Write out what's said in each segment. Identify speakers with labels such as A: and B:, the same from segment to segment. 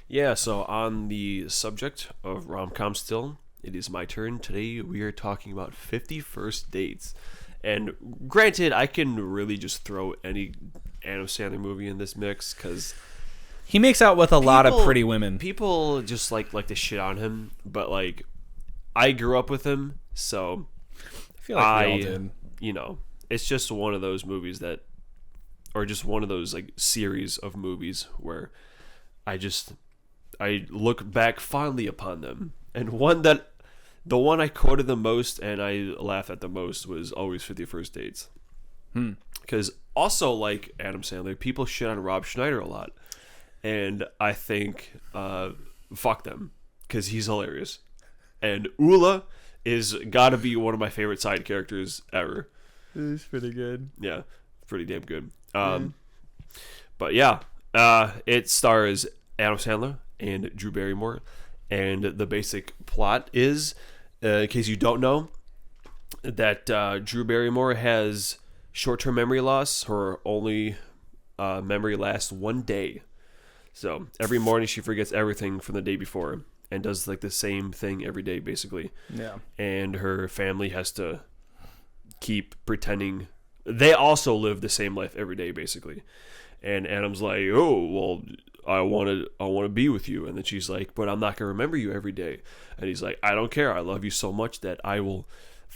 A: Yeah, so on the subject of rom-com still, it is my turn. Today we are talking about 50 First Dates. And granted, I can really just throw any Adam Sandler movie in this mix because
B: He makes out with a lot of pretty women.
A: people just like to shit on him, but like I grew up with him, so
B: I feel like we all did.
A: it's just one of those movies that, or just one of those like series of movies where I look back fondly upon them. And the one I quoted the most and I laughed at the most was always 50 First Dates. Because also, like Adam Sandler, people shit on Rob Schneider a lot. And I think, fuck them, because he's hilarious. And Ula is got to be one of my favorite side characters ever.
B: It's pretty good.
A: Yeah, pretty damn good. But yeah, it stars Adam Sandler and Drew Barrymore. And the basic plot is, in case you don't know, that Drew Barrymore has short-term memory loss. Her only memory lasts one day. So every morning she forgets everything from the day before and does like the same thing every day, basically.
B: Yeah.
A: And her family has to keep pretending they also live the same life every day, basically. And Adam's like, oh, well, I want to be with you. And then she's like, but I'm not going to remember you every day. And he's like, I don't care. I love you so much that I will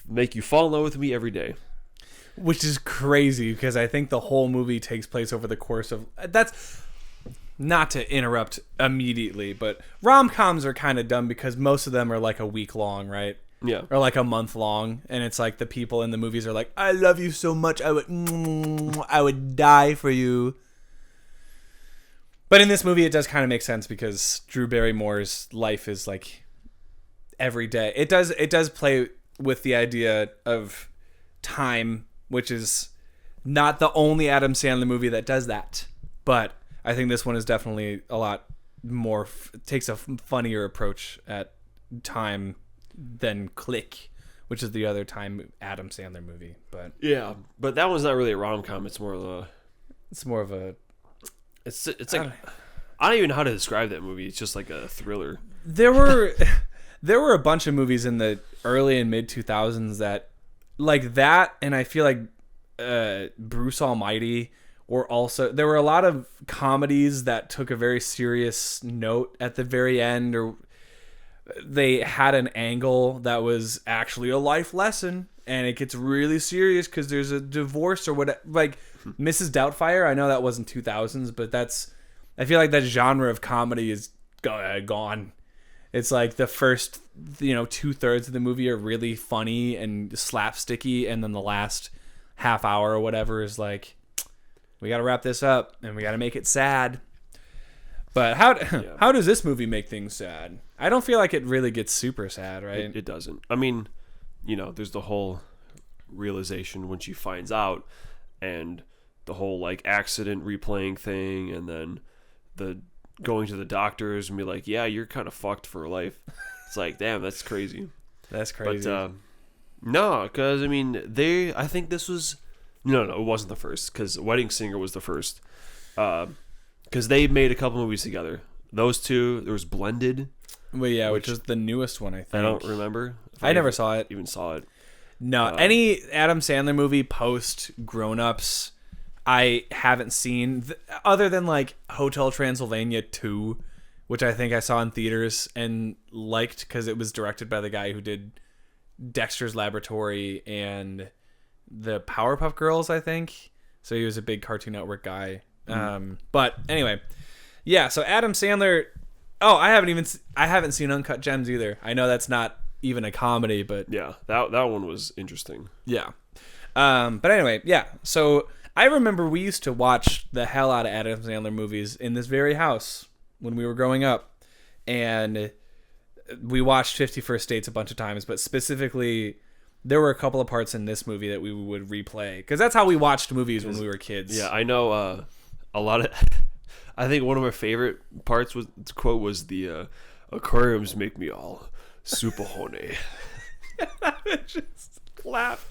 A: make you fall in love with me every day.
B: Which is crazy because I think the whole movie takes place over the course of... That's... Not to interrupt immediately, but rom-coms are kind of dumb because most of them are like a week long, right?
A: Yeah.
B: Or like a month long. And it's like the people in the movies are like, I love you so much. I would die for you. But in this movie, it does kind of make sense because Drew Barrymore's life is like every day. It does play with the idea of time, which is not the only Adam Sandler movie that does that. But I think this one is definitely a lot more, takes a funnier approach at time than Click, which is the other time Adam Sandler movie. But
A: yeah, but that one's not really a rom-com. It's more of a... It's like... I don't even know how to describe that movie. It's just like a thriller.
B: There were a bunch of movies in the early and mid 2000s that like that, and I feel like Bruce Almighty. Or also, there were a lot of comedies that took a very serious note at the very end, or they had an angle that was actually a life lesson, and it gets really serious because there's a divorce or whatever. Like Mrs. Doubtfire, I know that wasn't 2000s, but I feel like that genre of comedy is gone. It's like the first, 2/3 of the movie are really funny and slapsticky, and then the last half hour or whatever is like, we got to wrap this up, and we got to make it sad. But how does this movie make things sad? I don't feel like it really gets super sad, right?
A: It doesn't. I mean, there's the whole realization when she finds out, and the whole like accident replaying thing, and then the going to the doctors and be like, yeah, you're kind of fucked for life. It's like, damn, that's crazy.
B: That's crazy.
A: But no, because I mean, I think this was... No, it wasn't the first, because Wedding Singer was the first. Because they made a couple movies together. Those two, there was Blended.
B: Well, yeah, which is the newest one, I think.
A: I don't remember.
B: I never saw it.
A: Even saw it.
B: No, any Adam Sandler movie post Grown Ups, I haven't seen, other than like Hotel Transylvania 2, which I think I saw in theaters and liked because it was directed by the guy who did Dexter's Laboratory and the Powerpuff Girls, I think. So he was a big Cartoon Network guy. But anyway, yeah. So Adam Sandler. Oh, I haven't seen Uncut Gems either. I know that's not even a comedy, but
A: yeah, that one was interesting.
B: Yeah. But anyway, yeah. So I remember we used to watch the hell out of Adam Sandler movies in this very house when we were growing up, and we watched 50 First Dates a bunch of times, but specifically, there were a couple of parts in this movie that we would replay because that's how we watched movies when we were kids.
A: Yeah, I know a lot of... I think one of my favorite parts was the aquariums make me all super horny.
B: Just laugh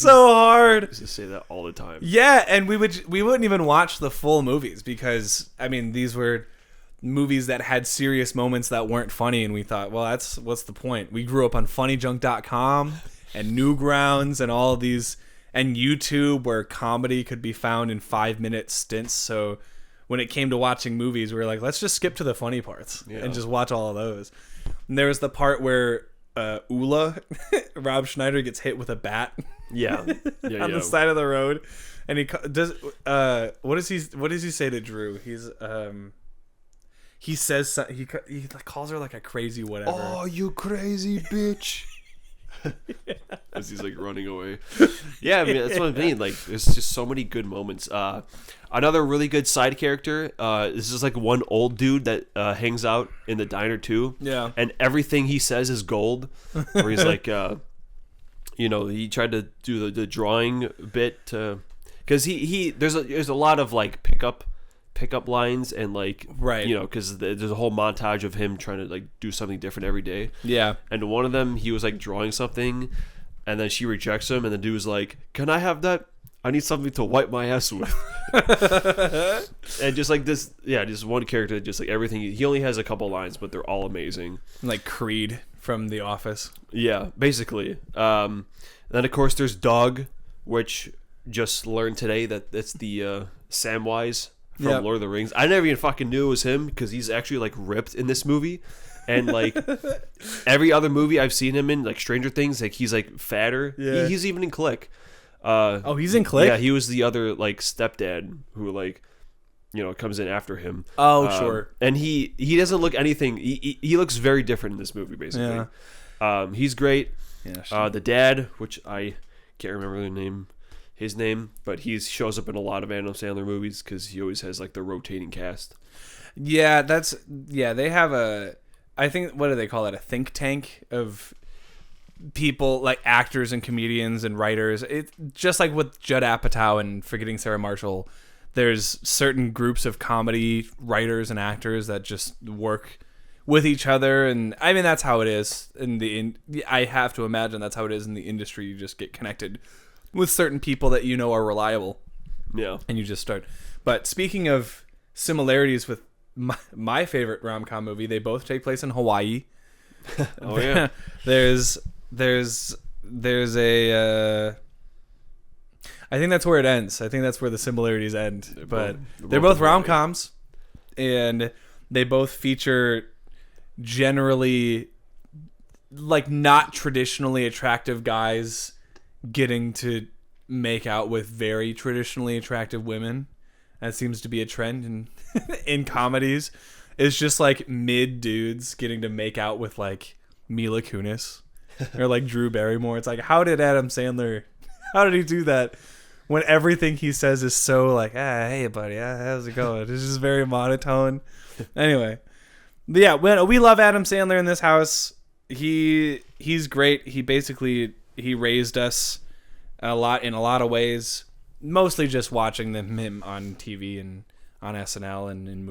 B: hard.
A: Used to say that all the time.
B: Yeah, and we wouldn't even watch the full movies because I mean these were movies that had serious moments that weren't funny, and we thought, well, what's the point? We grew up on funnyjunk.com and Newgrounds and all of these, and YouTube, where comedy could be found in 5-minute stints. So when it came to watching movies, we were like, let's just skip to the funny parts and just watch all of those. And there was the part where Ula, Rob Schneider, gets hit with a bat
A: on
B: the side of the road, and he does what does he say to Drew? He says he calls her like a crazy whatever.
A: Oh, you crazy bitch. As he's like running away. Yeah, I mean, that's what I mean. Like, there's just so many good moments. Another really good side character. This is like one old dude that hangs out in the diner too.
B: Yeah.
A: And everything he says is gold. Where he's like, he tried to do the drawing bit to, because there's a lot of like pickup lines and like,
B: right,
A: because there's a whole montage of him trying to like do something different every day.
B: Yeah. And
A: one of them, he was like drawing something, and then she rejects him, and the dude was like, "Can I have that? I need something to wipe my ass with." And just like this, just one character, just like everything. He only has a couple lines, but they're all amazing.
B: Like Creed from The Office.
A: Yeah, basically. Then of course there's Dog, which just learned today that it's the Samwise from Lord of the Rings. I never even fucking knew it was him, because he's actually like ripped in this movie, and like every other movie I've seen him in, like Stranger Things, like he's like fatter.
B: Yeah.
A: He's even in Click.
B: He's in Click?
A: Yeah, he was the other like stepdad who like comes in after him.
B: Sure.
A: And he doesn't look anything. He looks very different in this movie, basically. Yeah. He's great.
B: Yeah.
A: The dad, which I can't remember his name, but he shows up in a lot of Adam Sandler movies because he always has like the rotating cast.
B: Yeah, they have I think, what do they call it? A think tank of people, like actors and comedians and writers. It's just like with Judd Apatow and Forgetting Sarah Marshall. There's certain groups of comedy writers and actors that just work with each other, and I mean that's how it is I have to imagine that's how it is in the industry. You just get connected with certain people that are reliable.
A: Yeah.
B: And you just start. But speaking of similarities with my favorite rom-com movie, they both take place in Hawaii.
A: Oh yeah.
B: There's a I think that's where it ends. I think that's where the similarities end. But they're both rom-coms, and they both feature generally like not traditionally attractive guys getting to make out with very traditionally attractive women. That seems to be a trend in comedies. It's just like mid dudes getting to make out with like Mila Kunis or like Drew Barrymore. It's like, how did Adam Sandler, how did he do that when everything he says is so like, hey buddy, how's it going? It's just very monotone. Anyway, but yeah, we love Adam Sandler in this house. He's great. He raised us in a lot of ways, mostly just watching him on TV and on SNL and in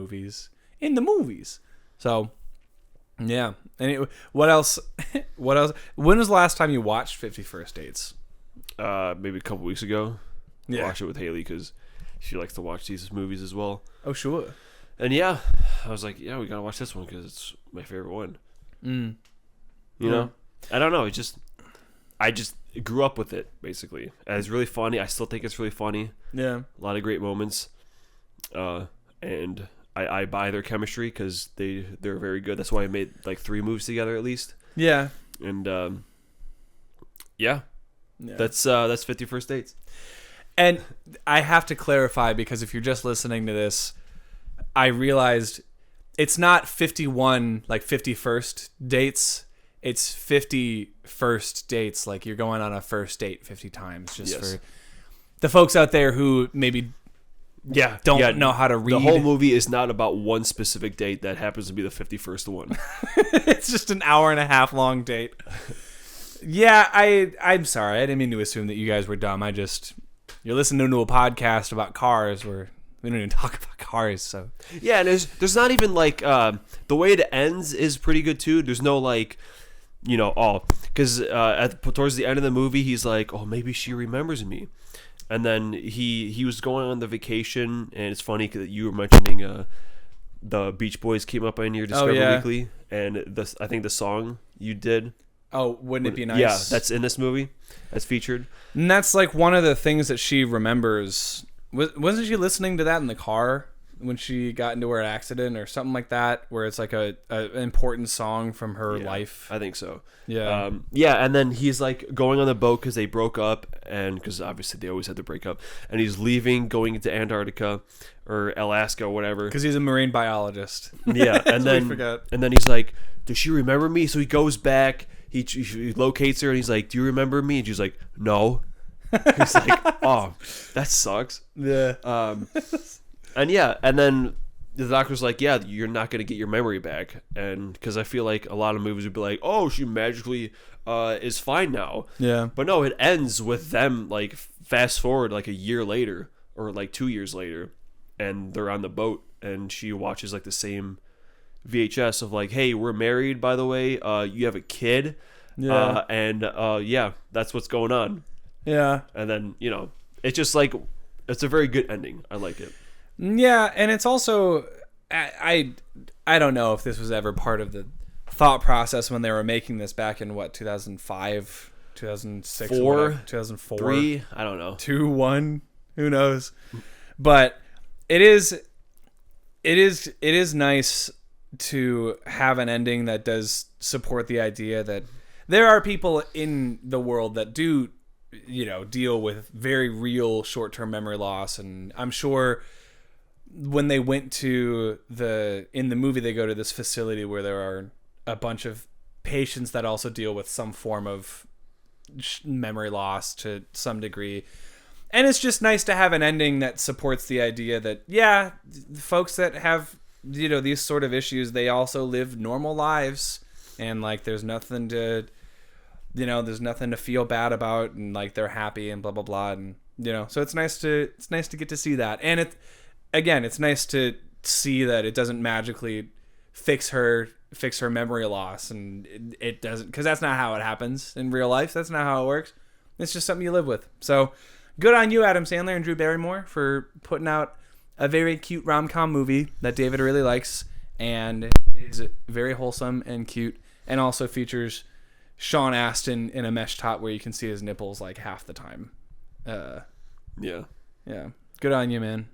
B: the movies. So yeah. And what else? When was the last time you watched 50 First Dates?
A: Maybe a couple weeks ago.
B: Yeah.
A: I watched it with Haley because she likes to watch these movies as well.
B: Oh, sure.
A: And yeah, I was like, yeah, we gotta watch this one because it's my favorite one. You know, I don't know. I just grew up with it basically. And it's really funny. I still think it's really funny.
B: Yeah,
A: a lot of great moments. And I buy their chemistry because they're very good. That's why I made like 3 movies together at least.
B: Yeah,
A: and yeah. That's 50 First Dates.
B: And I have to clarify, because if you're just listening to this, I realized it's not 51 like 51st dates. It's 50 first dates, like you're going on a first date 50 times. Just for the folks out there who maybe don't know how to read.
A: The whole movie is not about one specific date that happens to be the 51st one.
B: It's just an hour and a half long date. Yeah, I'm sorry. I didn't mean to assume that you guys were dumb. You're listening to a podcast about cars where we don't even talk about cars. So
A: yeah, and there's not even like the way it ends is pretty good too. There's no like, because towards the end of the movie he's like, oh, maybe she remembers me, and then he was going on the vacation, and it's funny because you were mentioning the Beach Boys came up on your Discover Weekly, and I think the song you did.
B: Oh, wouldn't it be nice?
A: Yeah, that's in this movie. That's featured.
B: And that's like one of the things that she remembers. Wasn't she listening to that in the car when she got into her accident or something like that, where it's like an important song from her life?
A: I think so.
B: Yeah.
A: And then he's like going on the boat because they broke up, and because obviously they always had to break up, and he's leaving, going into Antarctica or Alaska or whatever.
B: Because he's a marine biologist.
A: Yeah, and then he's like, does she remember me? So he goes back, he locates her, and he's like, do you remember me? And she's like, no. He's like, oh, that sucks.
B: Yeah.
A: And then the doctor's like, yeah, you're not going to get your memory back. And because I feel like a lot of movies would be like, oh, she magically is fine now.
B: Yeah.
A: But no, it ends with them like fast forward like a year later or like 2 years later, and they're on the boat, and she watches like the same VHS of like, hey, we're married, by the way. You have a kid.
B: Yeah.
A: Yeah, that's what's going on.
B: Yeah.
A: And then, it's just like, it's a very good ending. I like it.
B: Yeah, and it's also, I don't know if this was ever part of the thought process when they were making this back in 2005, 2006, 2004,
A: 3, I don't know,
B: 2, 1, who knows? But it is nice to have an ending that does support the idea that there are people in the world that do, deal with very real short-term memory loss. And I'm sure when they went to in the movie, they go to this facility where there are a bunch of patients that also deal with some form of memory loss to some degree. And it's just nice to have an ending that supports the idea that, yeah, folks that have, these sort of issues, they also live normal lives, and like there's nothing to feel bad about, and like they're happy and blah blah blah, and so it's nice to get to see that. And it's nice to see that it doesn't magically fix her memory loss, and it doesn't, because that's not how it happens in real life. That's not how it works. It's just something you live with. So good on you, Adam Sandler and Drew Barrymore, for putting out a very cute rom-com movie that David really likes, and is very wholesome and cute, and also features Sean Astin in a mesh top where you can see his nipples like half the time.
A: Yeah.
B: Good on you, man.